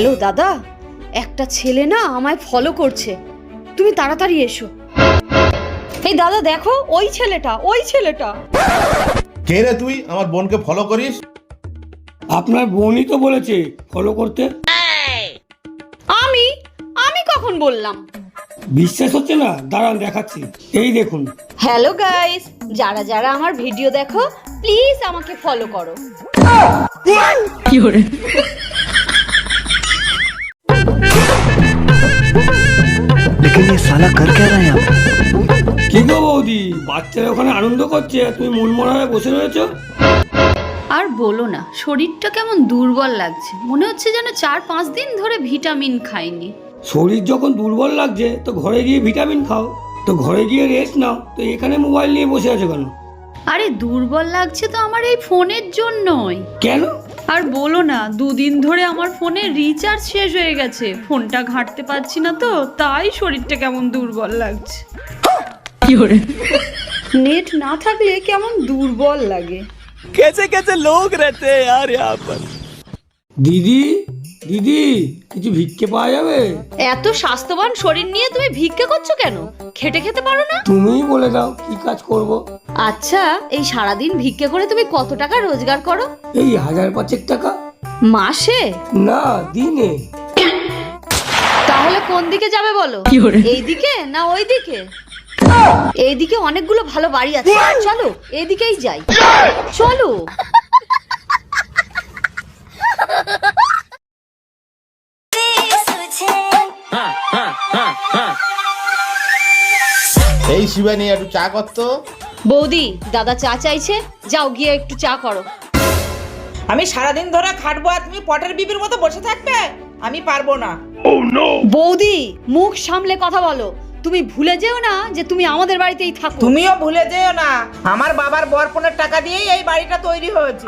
Hello দাদা, একটা ছেলে না আমায় ফলো করছে, তুমি তাড়াতাড়ি এসো। এই দাদা দেখো, ওই ছেলেটা। কে রে তুই আমার বোনকে ফলো করিস? আপনার বোনই তো বলেছে ফলো করতে। আমি কখন বললাম? বিশ্বাস হচ্ছে না? দাঁড়ান দেখাচ্ছি, এই দেখুন। হ্যালো গাইস, যারা যারা আমার ভিডিও দেখো প্লিজ আমাকে ফলো করো। কি হরে लेकिन ये साला कर क्या रहा है यहाँ पे? কি গো বৌদি, বাচ্চারা ওখানে আনন্দ করছে আর তুমি মন মরা হয়ে বসে রয়েছো। আর বলো না, শরীরটা কেমন দুর্বল লাগছে, মনে হচ্ছে যেন 4-5 দিন ধরে ভিটামিন খাইনি। শরীর যখন দুর্বল লাগছে তো ঘরে গিয়ে ভিটামিন খাও, তো ঘরে গিয়ে রেস্ট নাও, তো এখানে মোবাইল নিয়ে বসে আছো কেন? আরে দুর্বল লাগছে তো আমার এই ফোনের জন্যই। কেন? আর বলো না, 2 দিন ধরে আমার ফোনে রিচার্জ শেষ হয়ে গেছে, ফোনটা ঘাঁটতে পারছি না, তো তাই শরীরটা কেমন দুর্বল লাগছে। কি করে নেট না থাকলে কেমন দুর্বল লাগে। कैसे कैसे लोग रहते हैं यार यहाँ पर। দিদি দিদি, কিছু ভিক্ষে পাওয়া যাবে? এত স্বাস্থ্যবান শরীর নিয়ে তুমি ভিক্ষা করছো কেন? খেটে খেতে পারো না? তুমিই বলে দাও কি কাজ করব। আচ্ছা, এই সারাদিন ভিক্ষা করে তুমি কত টাকা রোজগার করো? এই 1000-5 টাকা। মাসে না, দিনে। তাহলে কোন দিকে যাবে বলো? এই দিকে না ওই দিকে? এইদিকে অনেকগুলো ভালো বাড়ি আছে, চলো এদিকেই যাই, চলো। এই শিবানী একটু চা করতো। বৌদি, দাদা চা চাইছে, যাও গিয়ে একটু চা করো। আমি সারাদিন ধরে খাটবো আর তুমি পটের বিবির মতো বসে থাকবে? আমি পারবো না। বৌদি, মুখ সামলে কথা বলো, তুমি ভুলে যেও না যে তুমি আমাদের বাড়িতেই থাকো। তুমিও ভুলে যেও না, আমার বাবার বরপণের টাকা দিয়েই এই বাড়িটা তৈরি হয়েছে।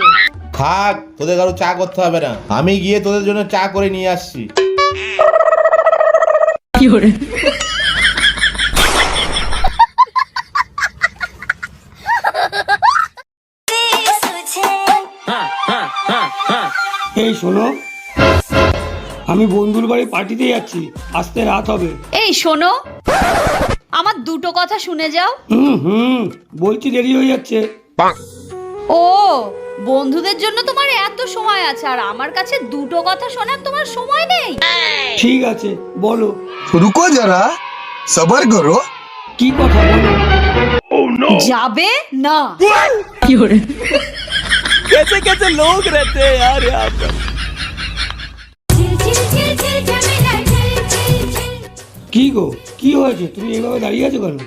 থাক, তোদের কারো চা করতে হবে না, আমি গিয়ে তোদের জন্য চা করে নিয়ে আসছি। কি করে এই শোনো, আমি বন্ধুর বাড়ি পার্টিতে যাচ্ছি, আসতে রাত হবে। এই শোনো, আমার দুটো কথা শুনে যাও। বলছি দেরি হয়ে যাচ্ছে। ও, বন্ধুদের জন্য তোমার এত সময় আছে, আর আমার কাছে দুটো কথা শোনার তোমার সময় নেই। ঠিক আছে, বলো। रुको जरा सबर करो। কি কথা বলো? যাবে না? कैसे कैसे लोग रहते हैं यार यहाँ पर। কি গো, কি হয়েছে? তুমি এইভাবে দাঁড়িয়ে আছো কেন?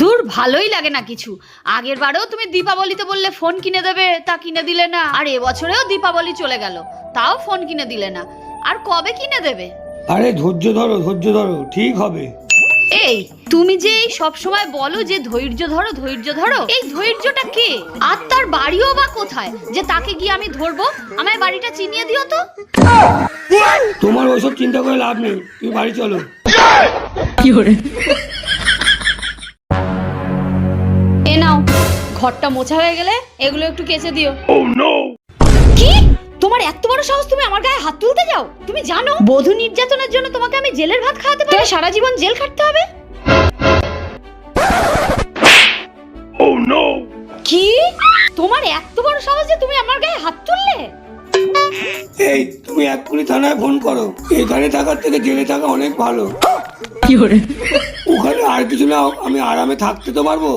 দূর, ভালোই লাগে না কিছু। আগের বারেও তুমি দীপাবলিতে বললে ফোন কিনে দেবে, তা কিনে দিলে না, আর এবছরেও দীপাবলি চলে গেল, তাও ফোন কিনে দিলে না। আর কবে কিনে দেবে? আরে ধৈর্য ধরো, ধৈর্য ধরো, ঠিক হবে। এই তুমি যে এই সব সময় বলো যে ধৈর্য ধরো ধৈর্য ধরো, এই ধৈর্যটা কে? আর তার বাড়িও বা কোথায় যে তাকে গিয়ে আমি ধরবো? আমায় বাড়িটা চিনিয়ে দিও তো। তোমার ওইসব চিন্তা করে লাভ নেই, তুমি বাড়ি চলো। কি করে এ নাও, ঘরটা মোছা হয়ে গেলে এগুলো একটু কেচে দিও। কি, তোমার এত বড় সাহস, তুমি আমার গায়ে হাত তুলতে যাও? তুমি জানো বধূ নির্যাতনের জন্য তোমাকে আমি জেলের ভাত খাওয়াতে পারি, সারা জীবন জেল খাটতে হবে। কি, তোমার এত বড় সাহস যে তুমি আমার গায়ে হাত তুললে? এই তুমি এক্ষুনি থানায় ফোন করো, এখানে থাকার থেকে জেলে থাকা অনেক ভালো। কি করে ওখানে আর কিছু না হোক, আমি আরামে থাকতে তো পারবো।